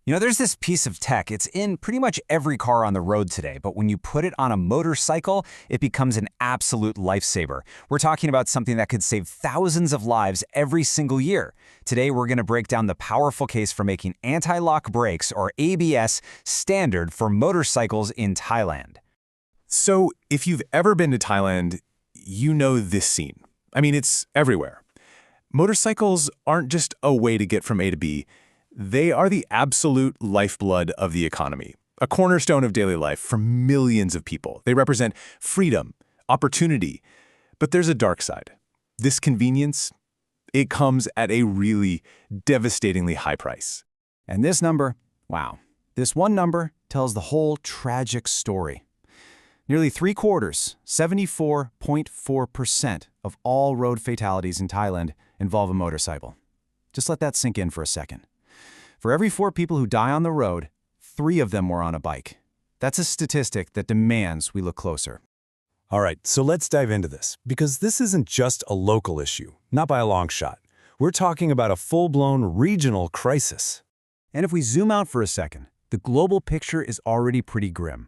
There's this piece of tech. It's in pretty much every car on the road today, but when you put it on a motorcycle, it becomes an absolute lifesaver. We're talking about something that could save thousands of lives every single year. Today, we're going to break down the powerful case for making anti-lock brakes, or ABS, standard for motorcycles in Thailand. So, if you've ever been to Thailand, you know this scene. I mean, it's everywhere. Motorcycles aren't just a way to get from A to B. They are the absolute lifeblood of the economy, a cornerstone of daily life for millions of people. They represent freedom, opportunity. But there's a dark side. This convenience, it comes at a really devastatingly high price. And this number, wow, this one number tells the whole tragic story. Nearly 3/4, 74.4% of all road fatalities in Thailand involve a motorcycle. Just let that sink in for a second. For every 4 people who die on the road, 3 of them were on a bike. That's a statistic that demands we look closer. All right, so let's dive into this, because this isn't just a local issue, not by a long shot. We're talking about a full-blown regional crisis. And if we zoom out for a second, the global picture is already pretty grim.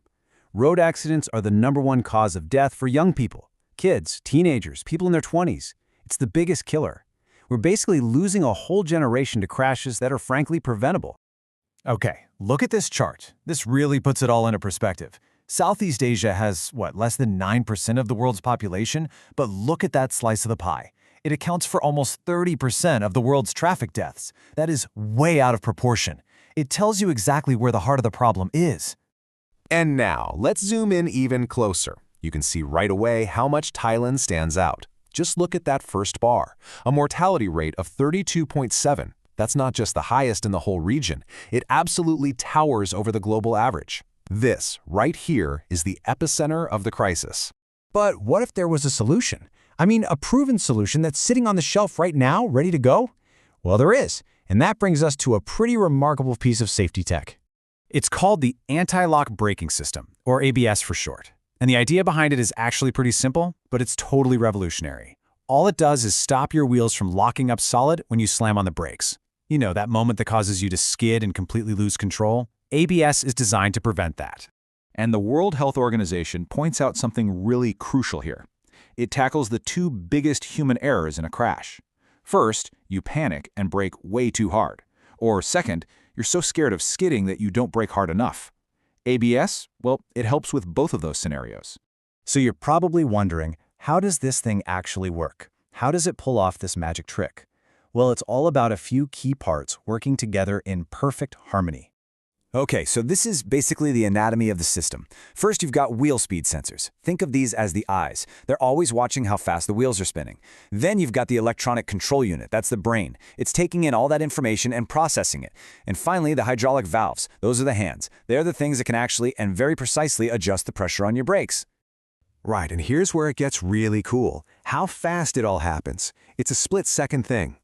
Road accidents are the #1 cause of death for young people, kids, teenagers, people in their 20s. It's the biggest killer. We're basically losing a whole generation to crashes that are frankly preventable. Okay, look at this chart. This really puts it all into perspective. Southeast Asia has, less than 9% of the world's population? But look at that slice of the pie. It accounts for almost 30% of the world's traffic deaths. That is way out of proportion. It tells you exactly where the heart of the problem is. And now, let's zoom in even closer. You can see right away how much Thailand stands out. Just look at that first bar, a mortality rate of 32.7. That's not just the highest in the whole region. It absolutely towers over the global average. This, right here, is the epicenter of the crisis. But what if there was a solution? I mean, a proven solution that's sitting on the shelf right now, ready to go? Well, there is, and that brings us to a pretty remarkable piece of safety tech. It's called the anti-lock braking system, or ABS for short. And the idea behind it is actually pretty simple, but it's totally revolutionary. All it does is stop your wheels from locking up solid when you slam on the brakes. You know, that moment that causes you to skid and completely lose control? ABS is designed to prevent that. And the World Health Organization points out something really crucial here. It tackles the 2 biggest human errors in a crash. First, you panic and brake way too hard. Or second, you're so scared of skidding that you don't brake hard enough. ABS, well, it helps with both of those scenarios. So you're probably wondering, how does this thing actually work? How does it pull off this magic trick? Well, it's all about a few key parts working together in perfect harmony. Okay, so this is basically the anatomy of the system. First, you've got wheel speed sensors. Think of these as the eyes. They're always watching how fast the wheels are spinning. Then you've got the electronic control unit. That's the brain. It's taking in all that information and processing it. And finally, the hydraulic valves. Those are the hands. They're the things that can actually and very precisely adjust the pressure on your brakes. Right, and here's where it gets really cool. How fast it all happens. It's a split-second thing.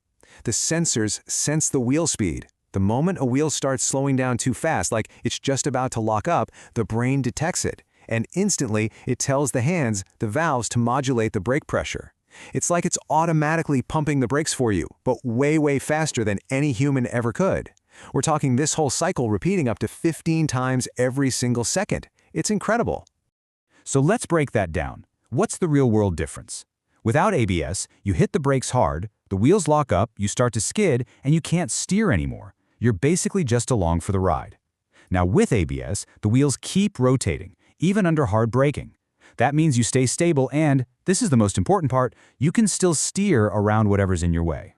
The sensors sense the wheel speed. The moment a wheel starts slowing down too fast, like it's just about to lock up, the brain detects it, and instantly it tells the hands, the valves, to modulate the brake pressure. It's like it's automatically pumping the brakes for you, but way, way faster than any human ever could. We're talking this whole cycle repeating up to 15 times every single second. It's incredible. So let's break that down. What's the real-world difference? Without ABS, you hit the brakes hard, the wheels lock up, you start to skid, and you can't steer anymore. You're basically just along for the ride. Now with ABS, the wheels keep rotating, even under hard braking. That means you stay stable and, this is the most important part, you can still steer around whatever's in your way.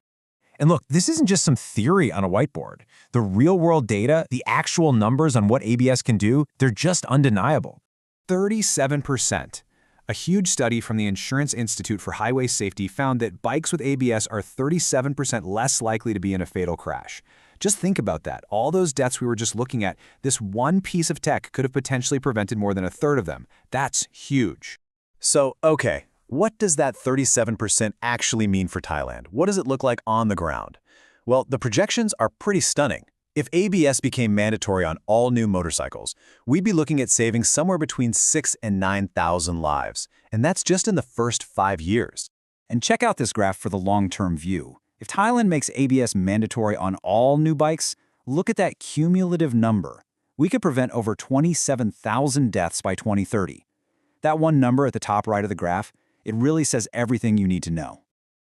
And look, this isn't just some theory on a whiteboard. The real-world data, the actual numbers on what ABS can do, they're just undeniable. 37%. A huge study from the Insurance Institute for Highway Safety found that bikes with ABS are 37% less likely to be in a fatal crash. Just think about that. All those deaths we were just looking at, this one piece of tech could have potentially prevented more than 1/3 of them. That's huge. So, okay, what does that 37% actually mean for Thailand? What does it look like on the ground? Well, the projections are pretty stunning. If ABS became mandatory on all new motorcycles, we'd be looking at saving somewhere between 6,000 and 9,000 lives. And that's just in the first 5 years. And check out this graph for the long-term view. If Thailand makes ABS mandatory on all new bikes, Look at that cumulative number. We could prevent over 27,000 deaths by 2030. That one number at the top right of the graph, it really says everything you need to know.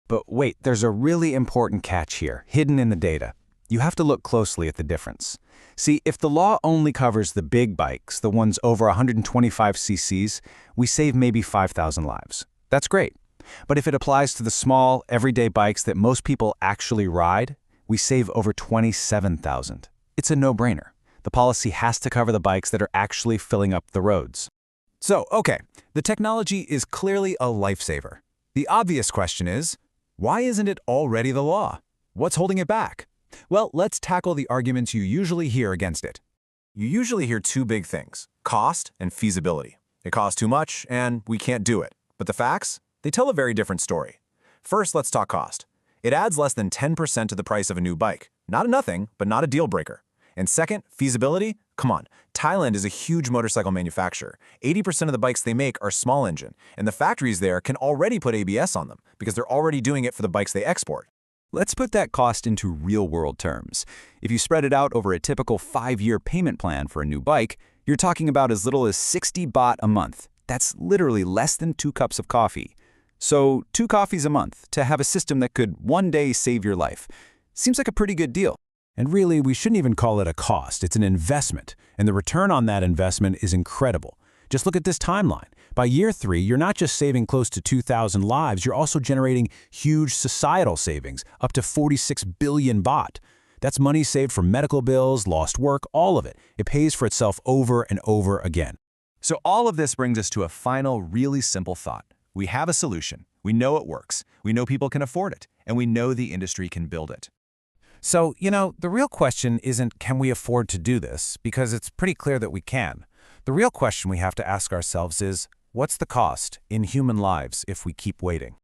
But wait, there's a really important catch here, hidden in the data. You have to look closely at the difference. See, if the law only covers the big bikes, the ones over 125 cc's, we save maybe 5,000 lives. That's great. But if it applies to the small, everyday bikes that most people actually ride, we save over 27,000. It's a no-brainer. The policy has to cover the bikes that are actually filling up the roads. So, okay, the technology is clearly a lifesaver. The obvious question is, why isn't it already the law? What's holding it back? Well, let's tackle the arguments you usually hear against it. You usually hear two big things: cost and feasibility. It costs too much, and we can't do it. But the facts? They tell a very different story. First, let's talk cost. It adds less than 10% to the price of a new bike. Not a nothing, but not a deal breaker. And second, feasibility? Come on, Thailand is a huge motorcycle manufacturer. 80% of the bikes they make are small engine, and the factories there can already put ABS on them because they're already doing it for the bikes they export. Let's put that cost into real-world terms. If you spread it out over a typical 5-year payment plan for a new bike, you're talking about as little as 60 baht a month. That's literally less than 2 cups of coffee. So 2 coffees a month to have a system that could one day save your life. Seems like a pretty good deal. And really, we shouldn't even call it a cost. It's an investment, and the return on that investment is incredible. Just look at this timeline. By year 3, you're not just saving close to 2,000 lives, you're also generating huge societal savings, up to 46 billion baht. That's money saved from medical bills, lost work, all of it. It pays for itself over and over again. So all of this brings us to a final, really simple thought. We have a solution. We know it works. We know people can afford it. And we know the industry can build it. So, the real question isn't can we afford to do this, because it's pretty clear that we can. The real question we have to ask ourselves is, what's the cost in human lives if we keep waiting?